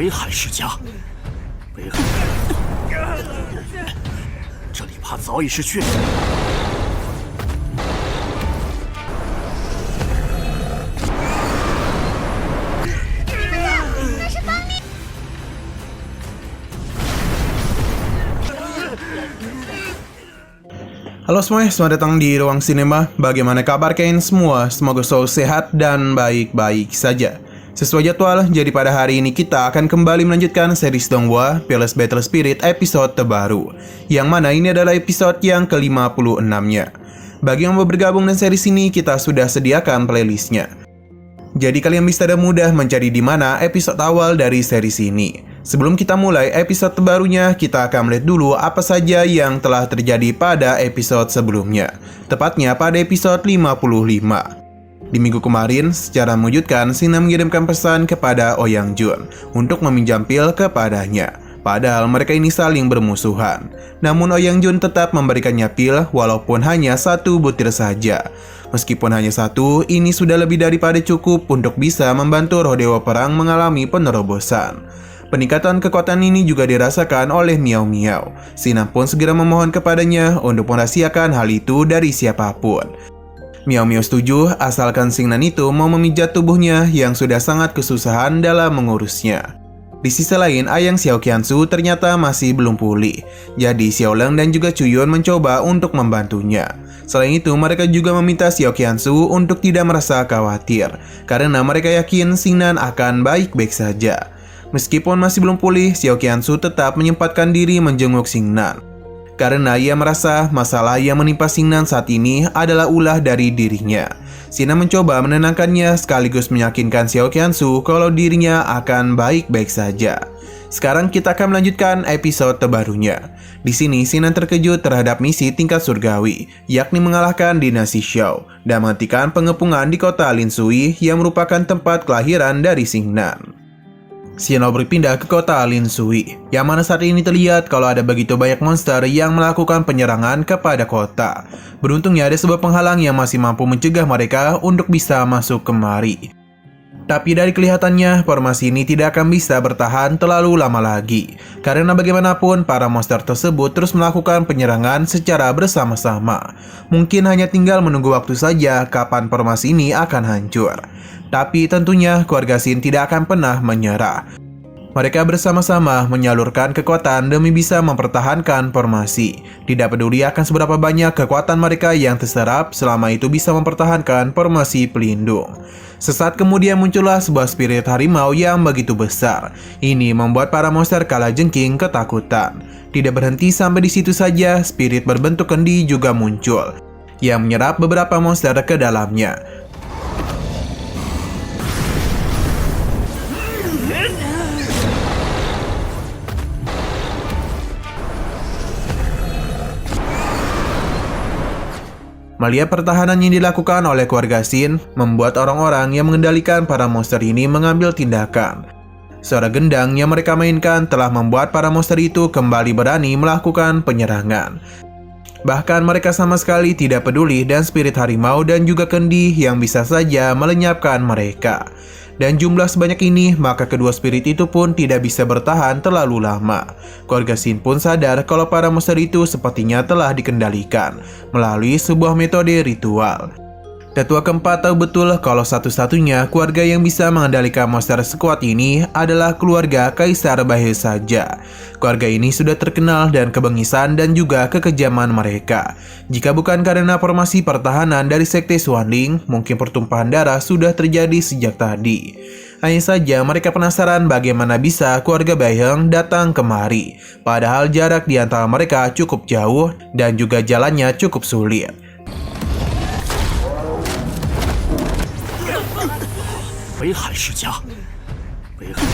北海世家，北海，这里怕早已是血腥。Halo semuanya, selamat datang di Ruang Sinema. Bagaimana kabar kalian semua? Semoga selalu sehat dan baik-baik saja. Sesuai jadwal, jadi pada hari ini kita akan kembali melanjutkan series Donghua Peerless Battle Spirit episode terbaru, yang mana ini adalah episode yang ke-56-nya. Bagi yang mau bergabung dengan series ini, kita sudah sediakan playlistnya. Jadi kalian bisa dengan mudah mencari di mana episode awal dari series ini. Sebelum kita mulai episode terbarunya, kita akan melihat dulu apa saja yang telah terjadi pada episode sebelumnya. Tepatnya pada episode 55. Di minggu kemarin, secara mengejutkan, Sina mengirimkan pesan kepada Ouyang Jun untuk meminjam pil kepadanya. Padahal mereka ini saling bermusuhan. Namun Ouyang Jun tetap memberikannya pil walaupun hanya 1 butir saja. Meskipun hanya 1, ini sudah lebih daripada cukup untuk bisa membantu roh dewa perang mengalami penerobosan. Peningkatan kekuatan ini juga dirasakan oleh Miao Miao. Sina pun segera memohon kepadanya untuk merahasiakan hal itu dari siapapun. Miao Miao setuju asalkan Xingnan itu mau memijat tubuhnya yang sudah sangat kesusahan dalam mengurusnya. Di sisi lain, ayang Xiao Qianzu ternyata masih belum pulih. Jadi Xiao Leng dan juga Chu Yun mencoba untuk membantunya. Selain itu, mereka juga meminta Xiao Qianzu untuk tidak merasa khawatir, karena mereka yakin Xingnan akan baik-baik saja. Meskipun masih belum pulih, Xiao Qianzu tetap menyempatkan diri menjenguk Xingnan. Karena ia merasa masalah yang menimpa Xingnan saat ini adalah ulah dari dirinya. Sina mencoba menenangkannya sekaligus meyakinkan Xiao Qianzu kalau dirinya akan baik-baik saja. Sekarang kita akan melanjutkan episode terbarunya. Di sini Xingnan terkejut terhadap misi tingkat surgawi, yakni mengalahkan dinasti Xiao dan menghentikan pengepungan di kota Linshui yang merupakan tempat kelahiran dari Xingnan. Xiao berpindah ke kota Linshui, yang mana saat ini terlihat kalau ada begitu banyak monster yang melakukan penyerangan kepada kota. Beruntungnya ada sebuah penghalang yang masih mampu mencegah mereka untuk bisa masuk kemari. Tapi dari kelihatannya, formasi ini tidak akan bisa bertahan terlalu lama lagi. Karena bagaimanapun, para monster tersebut terus melakukan penyerangan secara bersama-sama. Mungkin hanya tinggal menunggu waktu saja kapan formasi ini akan hancur. Tapi tentunya keluarga Xin tidak akan pernah menyerah. Mereka bersama-sama menyalurkan kekuatan demi bisa mempertahankan formasi. Tidak peduli akan seberapa banyak kekuatan mereka yang terserap, selama itu bisa mempertahankan formasi pelindung. Sesaat kemudian muncullah sebuah spirit harimau yang begitu besar. Ini membuat para monster kalajengking ketakutan. Tidak berhenti sampai di situ saja, spirit berbentuk kendi juga muncul, yang menyerap beberapa monster ke dalamnya. Melihat pertahanan yang dilakukan oleh keluarga Xin, membuat orang-orang yang mengendalikan para monster ini mengambil tindakan. Suara gendang yang mereka mainkan telah membuat para monster itu kembali berani melakukan penyerangan. Bahkan mereka sama sekali tidak peduli dan spirit harimau dan juga kendi yang bisa saja melenyapkan mereka. Dan jumlah sebanyak ini, maka kedua spirit itu pun tidak bisa bertahan terlalu lama. Keluarga Xin pun sadar kalau para monster itu sepertinya telah dikendalikan melalui sebuah metode ritual. Tetua keempat tahu betul kalau satu-satunya keluarga yang bisa mengendalikan monster sekuat ini adalah keluarga Kaisar Baihe saja. Keluarga ini sudah terkenal dan kebengisan dan juga kekejaman mereka. Jika bukan karena formasi pertahanan dari Sekte Xuanling, mungkin pertumpahan darah sudah terjadi sejak tadi. Hanya saja mereka penasaran bagaimana bisa keluarga Baiheng datang kemari. Padahal jarak di antara mereka cukup jauh dan juga jalannya cukup sulit. Beihai世家，北海，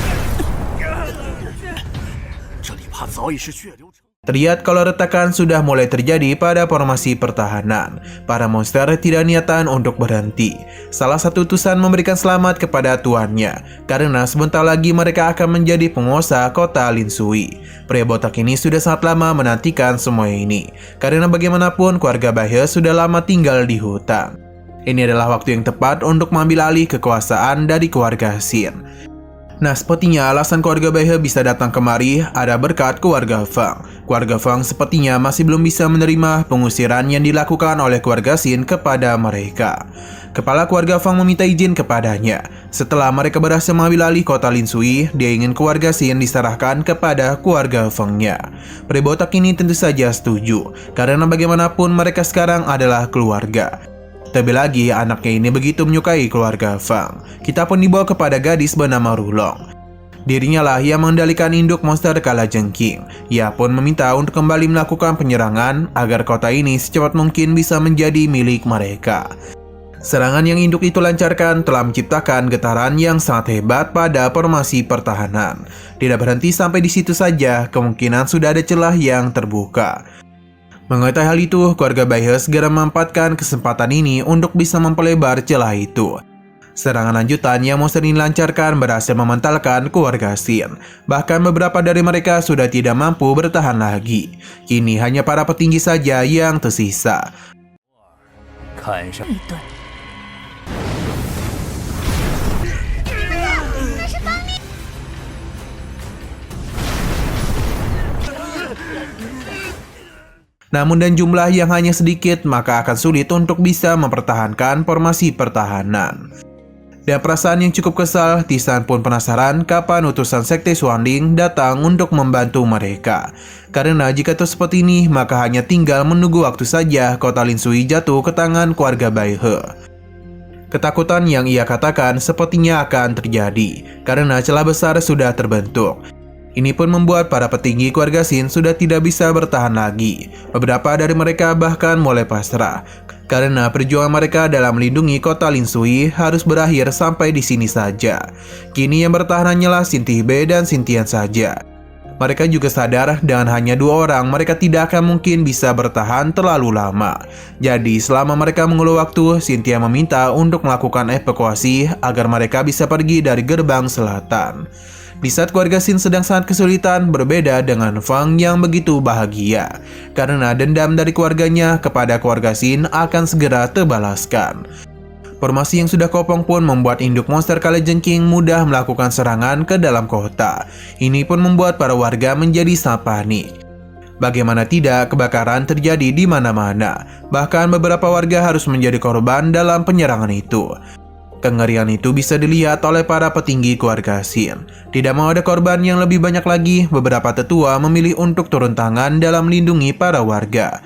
这里怕早已是血流成。 Terlihat kalau retakan sudah mulai terjadi pada formasi pertahanan. Para monster tidak niatan untuk berhenti. Salah satu utusan memberikan selamat kepada tuannya, karena sebentar lagi mereka akan menjadi penguasa kota Linshui. Pria botak ini sudah sangat lama menantikan semua ini, karena bagaimanapun keluarga Baihe sudah lama tinggal di hutan. Ini adalah waktu yang tepat untuk mengambil alih kekuasaan dari keluarga Xin. Nah, sepertinya alasan keluarga Baihe bisa datang kemari ada berkat keluarga Fang. Keluarga Fang sepertinya masih belum bisa menerima pengusiran yang dilakukan oleh keluarga Xin kepada mereka. Kepala keluarga Fang meminta izin kepadanya. Setelah mereka berhasil mengambil alih kota Lin Sui, dia ingin keluarga Xin diserahkan kepada keluarga Feng-nya. Pria botak ini tentu saja setuju, karena bagaimanapun mereka sekarang adalah keluarga. Terlebih lagi, anaknya ini begitu menyukai keluarga Fang. Kita pun dibawa kepada gadis bernama Rulong. Dirinya lah yang mengendalikan induk monster kalajengking. Ia pun meminta untuk kembali melakukan penyerangan agar kota ini secepat mungkin bisa menjadi milik mereka. Serangan yang induk itu lancarkan telah menciptakan getaran yang sangat hebat pada formasi pertahanan. Tidak berhenti sampai di situ saja, kemungkinan sudah ada celah yang terbuka. Mengetahui hal itu, keluarga Baihe segera memanfaatkan kesempatan ini untuk bisa memperlebar celah itu. Serangan lanjutan yang monster ini lancarkan berhasil mementalkan keluarga Xin. Bahkan beberapa dari mereka sudah tidak mampu bertahan lagi. Kini hanya para petinggi saja yang tersisa. Namun dan jumlah yang hanya sedikit, maka akan sulit untuk bisa mempertahankan formasi pertahanan. Dan perasaan yang cukup kesal, Tisan pun penasaran kapan utusan Sekte Xuanling datang untuk membantu mereka. Karena jika terus seperti ini, maka hanya tinggal menunggu waktu saja kota Lin Sui jatuh ke tangan keluarga Baihe. Ketakutan yang ia katakan sepertinya akan terjadi, karena celah besar sudah terbentuk. Ini pun membuat para petinggi keluarga Xin sudah tidak bisa bertahan lagi. Beberapa dari mereka bahkan mulai pasrah, karena perjuangan mereka dalam melindungi kota Lin Sui harus berakhir sampai di sini saja. Kini yang bertahan hanyalah Xin Tihbe dan Xin Tian saja. Mereka juga sadar dengan hanya 2 orang mereka tidak akan mungkin bisa bertahan terlalu lama. Jadi selama mereka mengeluh waktu, Xin Tian meminta untuk melakukan evakuasi agar mereka bisa pergi dari gerbang selatan. Di saat keluarga Xin sedang sangat kesulitan, berbeda dengan Fang yang begitu bahagia. Karena dendam dari keluarganya kepada keluarga Xin akan segera terbalaskan. Formasi yang sudah kopong pun membuat induk monster kalajengking mudah melakukan serangan ke dalam kota. Ini pun membuat para warga menjadi sangat panik. Bagaimana tidak, kebakaran terjadi di mana-mana. Bahkan beberapa warga harus menjadi korban dalam penyerangan itu. Kengerian itu bisa dilihat oleh para petinggi keluarga Xin. Tidak mau ada korban yang lebih banyak lagi, beberapa tetua memilih untuk turun tangan dalam melindungi para warga.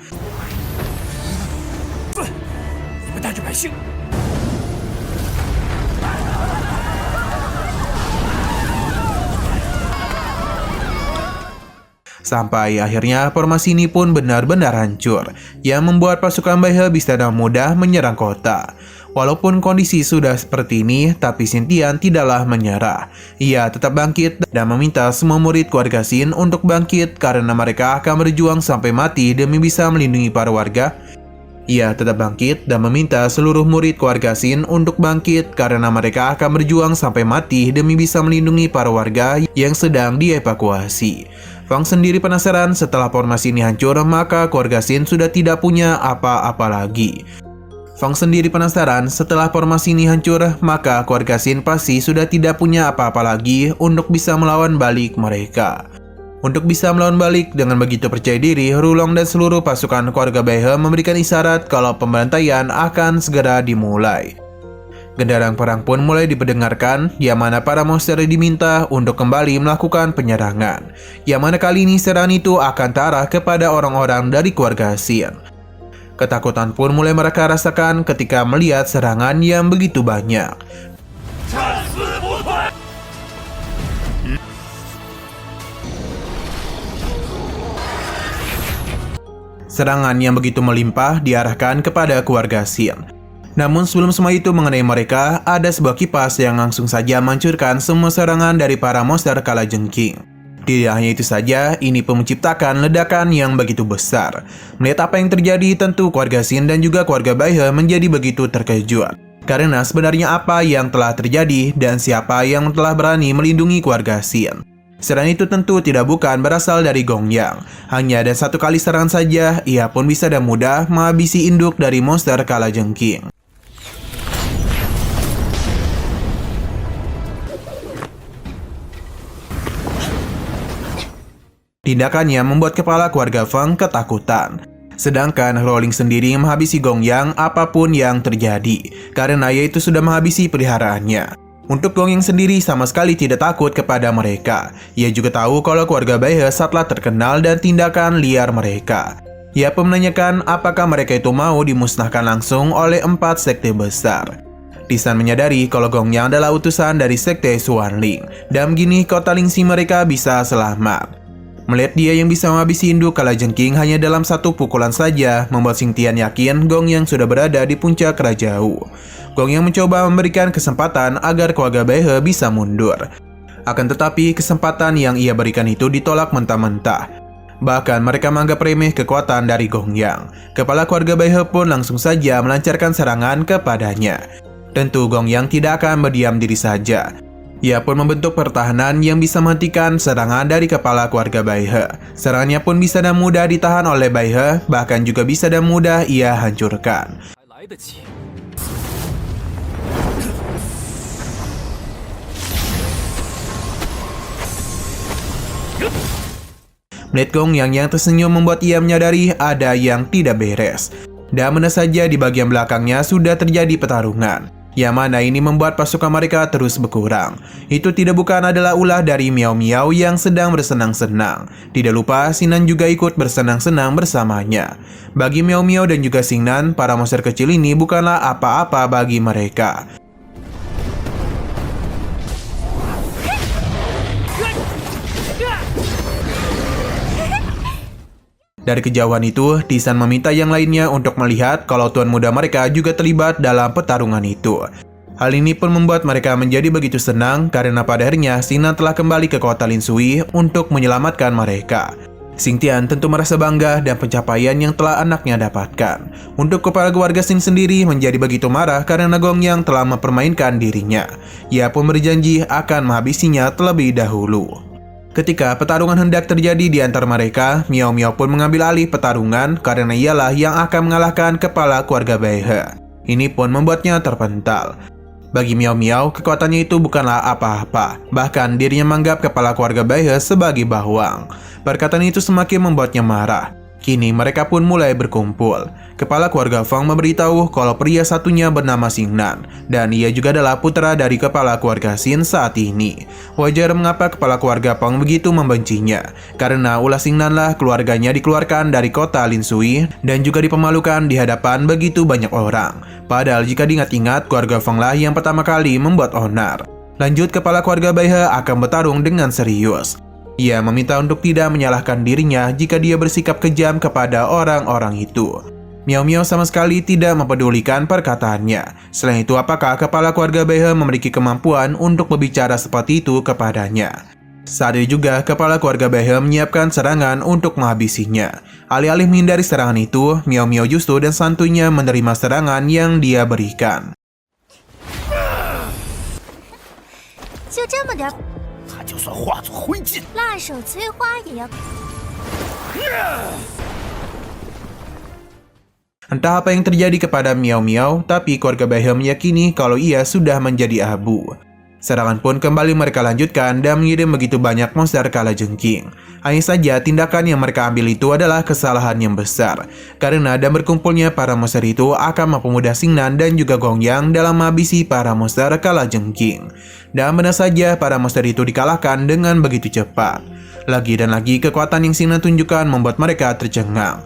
Sampai akhirnya formasi ini pun benar-benar hancur, yang membuat pasukan Baihe bisa dengan mudah menyerang kota. Walaupun kondisi sudah seperti ini, tapi Xin Tian tidaklah menyerah. Ia tetap bangkit dan meminta semua murid keluarga Xin untuk bangkit karena mereka akan berjuang sampai mati demi bisa melindungi para warga. Ia tetap bangkit dan meminta seluruh murid keluarga Xin untuk bangkit karena mereka akan berjuang sampai mati demi bisa melindungi para warga yang sedang dievakuasi. Fang sendiri penasaran setelah formasi ini hancur, maka keluarga Xin sudah tidak punya apa-apa lagi. Fang sendiri penasaran setelah formasi ini hancur, maka keluarga Xin pasti sudah tidak punya apa-apa lagi untuk bisa melawan balik mereka. Untuk bisa melawan balik dengan begitu percaya diri, Rulong dan seluruh pasukan keluarga Baihe memberikan isyarat kalau pembantaian akan segera dimulai. Genderang perang pun mulai diperdengarkan, yang mana para monster diminta untuk kembali melakukan penyerangan. Yang mana kali ini serangan itu akan terarah kepada orang-orang dari keluarga Xin. Ketakutan pun mulai mereka rasakan ketika melihat serangan yang begitu banyak. Serangan yang begitu melimpah diarahkan kepada keluarga Xin. Namun sebelum semua itu mengenai mereka, ada sebuah kipas yang langsung saja menghancurkan semua serangan dari para monster kalajengking. Tidak hanya itu saja, ini pun menciptakan ledakan yang begitu besar. Melihat apa yang terjadi, tentu keluarga Xin dan juga keluarga Baihe menjadi begitu terkejut. Karena sebenarnya apa yang telah terjadi dan siapa yang telah berani melindungi keluarga Xin. Serangan itu tentu tidak bukan berasal dari Gong Yang. Hanya ada satu kali serangan saja, ia pun bisa dengan mudah menghabisi induk dari monster kalajengking. Tindakannya membuat kepala keluarga Feng ketakutan. Sedangkan Rolling sendiri menghabisi Gong Yang apapun yang terjadi, karena ia itu sudah menghabisi peliharaannya. Untuk Gong Yang sendiri sama sekali tidak takut kepada mereka. Ia juga tahu kalau keluarga Bai He telah terkenal dan tindakan liar mereka. Ia pun menanyakan apakah mereka itu mau dimusnahkan langsung oleh 4 sekte besar. Tisan menyadari kalau Gong Yang adalah utusan dari sekte Xuanling, dan begini kota Lingxi mereka bisa selamat. Melihat dia yang bisa menghabisi induk kalajengking hanya dalam 1 pukulan saja, membuat Xingtian yakin Gong Yang sudah berada di puncak Rajau. Gong Yang mencoba memberikan kesempatan agar keluarga Bai He bisa mundur. Akan tetapi kesempatan yang ia berikan itu ditolak mentah-mentah. Bahkan mereka menganggap remeh kekuatan dari Gong Yang. Kepala keluarga Bai He pun langsung saja melancarkan serangan kepadanya. Tentu Gong Yang tidak akan berdiam diri saja. Ia pun membentuk pertahanan yang bisa menghentikan serangan dari kepala keluarga Bai He. Serangannya pun bisa dan mudah ditahan oleh Bai He, bahkan juga bisa dan mudah ia hancurkan. Melihat Gong yang tersenyum membuat ia menyadari ada yang tidak beres. Dan benar saja di bagian belakangnya sudah terjadi pertarungan, yang mana ini membuat pasukan mereka terus berkurang. Itu tidak bukan adalah ulah dari Miao Miao yang sedang bersenang-senang. Tidak lupa Xingnan juga ikut bersenang-senang bersamanya. Bagi Miao Miao dan juga Xingnan, para monster kecil ini bukanlah apa-apa bagi mereka. Dari kejauhan itu, Tisan meminta yang lainnya untuk melihat kalau tuan muda mereka juga terlibat dalam pertarungan itu. Hal ini pun membuat mereka menjadi begitu senang karena pada akhirnya Xingnan telah kembali ke kota Lin Sui untuk menyelamatkan mereka. Xingtian tentu merasa bangga dan pencapaian yang telah anaknya dapatkan. Untuk kepala keluarga Xing sendiri menjadi begitu marah karena Gong Yang telah mempermainkan dirinya. Ia pun berjanji akan menghabisinya terlebih dahulu. Ketika pertarungan hendak terjadi di antara mereka, Miao Miao pun mengambil alih pertarungan karena ialah yang akan mengalahkan kepala keluarga Bai He. Ini pun membuatnya terpental. Bagi Miao Miao, kekuatannya itu bukanlah apa-apa. Bahkan dirinya menganggap kepala keluarga Bai He sebagai bawang. Perkataan itu semakin membuatnya marah. Kini mereka pun mulai berkumpul. Kepala keluarga Feng memberitahu kalau pria satunya bernama Xingnan, dan ia juga adalah putra dari kepala keluarga Xin saat ini. Wajar mengapa kepala keluarga Feng begitu membencinya, karena ulah Xingnan keluarganya dikeluarkan dari kota Lin Sui dan juga dipermalukan di hadapan begitu banyak orang. Padahal jika diingat-ingat, keluarga Feng yang pertama kali membuat onar. Lanjut, kepala keluarga Bai He akan bertarung dengan serius. Ia meminta untuk tidak menyalahkan dirinya jika dia bersikap kejam kepada orang-orang itu. Miao Miao sama sekali tidak mempedulikan perkataannya. Selain itu, apakah kepala keluarga Bai He memiliki kemampuan untuk berbicara seperti itu kepadanya? Saat itu juga, kepala keluarga Bai He menyiapkan serangan untuk menghabisinya. Alih-alih menghindari serangan itu, Miao Miao justru dan santunya menerima serangan yang dia berikan. 就这么点， 他就算化作灰烬， 辣手摧花也要。 Entah apa yang terjadi kepada Miao Miao, tapi keluarga Bai He meyakini kalau ia sudah menjadi abu. Serangan pun kembali mereka lanjutkan dan mengirim begitu banyak monster kalajengking. Hanya saja tindakan yang mereka ambil itu adalah kesalahan yang besar, karena dan berkumpulnya para monster itu akan mempermudah Xingnan dan juga Gong Yang dalam menghabisi para monster kalajengking. Dan benar saja para monster itu dikalahkan dengan begitu cepat. Lagi dan lagi kekuatan yang Xingnan tunjukkan membuat mereka tercengang.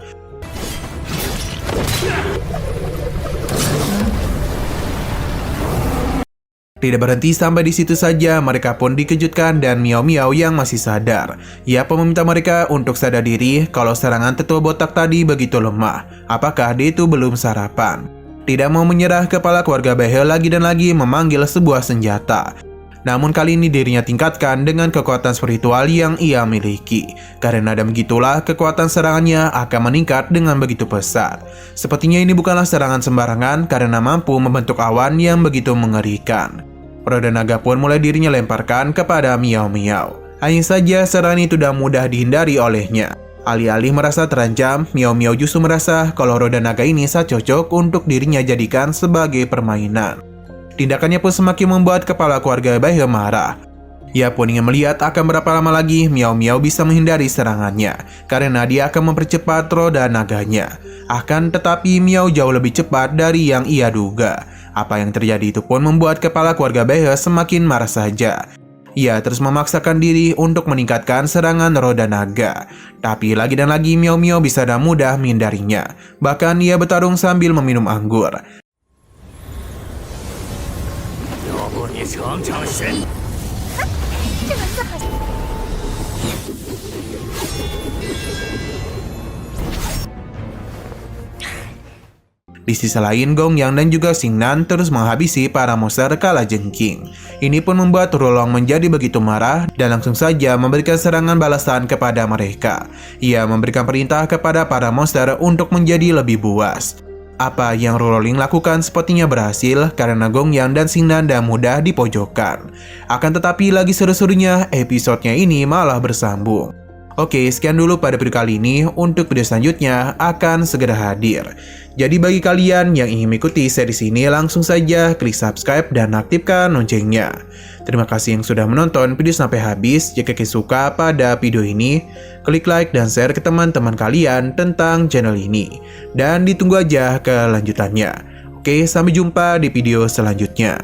Tidak berhenti sampai di situ saja, mereka pun dikejutkan dan Miao Miao yang masih sadar. Ia pun meminta mereka untuk sadar diri kalau serangan tetua botak tadi begitu lemah. Apakah dia itu belum sarapan? Tidak mau menyerah, kepala keluarga Bai He lagi dan lagi memanggil sebuah senjata. Namun kali ini dirinya tingkatkan dengan kekuatan spiritual yang ia miliki. Karena dan begitulah kekuatan serangannya akan meningkat dengan begitu pesat. Sepertinya ini bukanlah serangan sembarangan karena mampu membentuk awan yang begitu mengerikan. Roda naga pun mulai dirinya lemparkan kepada Miao Miao. Hanya saja serangan itu tidak mudah dihindari olehnya. Alih-alih merasa terancam, Miao Miao justru merasa kalau roda naga ini sangat cocok untuk dirinya jadikan sebagai permainan. Tindakannya pun semakin membuat kepala keluarga Bai He marah. Ia pun ingin melihat akan berapa lama lagi Miao Miao bisa menghindari serangannya, karena dia akan mempercepat roda naganya. Akan tetapi Miao jauh lebih cepat dari yang ia duga. Apa yang terjadi itu pun membuat kepala keluarga Behe semakin marah saja. Ia terus memaksakan diri untuk meningkatkan serangan roda naga. Tapi lagi dan lagi Miao Miao bisa dengan mudah menghindarinya. Bahkan ia bertarung sambil meminum anggur. 要不你尝尝神？ 这个字好像。 Di sisi lain, Gong Yang dan juga Xing Nan terus menghabisi para monster kalajengking. Ini pun membuat Rulong menjadi begitu marah dan langsung saja memberikan serangan balasan kepada mereka. Ia memberikan perintah kepada para monster untuk menjadi lebih buas. Apa yang Rulong lakukan sepertinya berhasil karena Gong Yang dan Xing Nan dan mudah dipojokkan. Akan tetapi lagi seru-serunya, episodenya ini malah bersambung. Oke, sekian dulu pada video kali ini. Untuk video selanjutnya akan segera hadir. Jadi bagi kalian yang ingin mengikuti series ini, langsung saja klik subscribe dan aktifkan loncengnya. Terima kasih yang sudah menonton video sampai habis. Jika kalian suka pada video ini, klik like dan share ke teman-teman kalian tentang channel ini. Dan ditunggu aja kelanjutannya. Oke, sampai jumpa di video selanjutnya.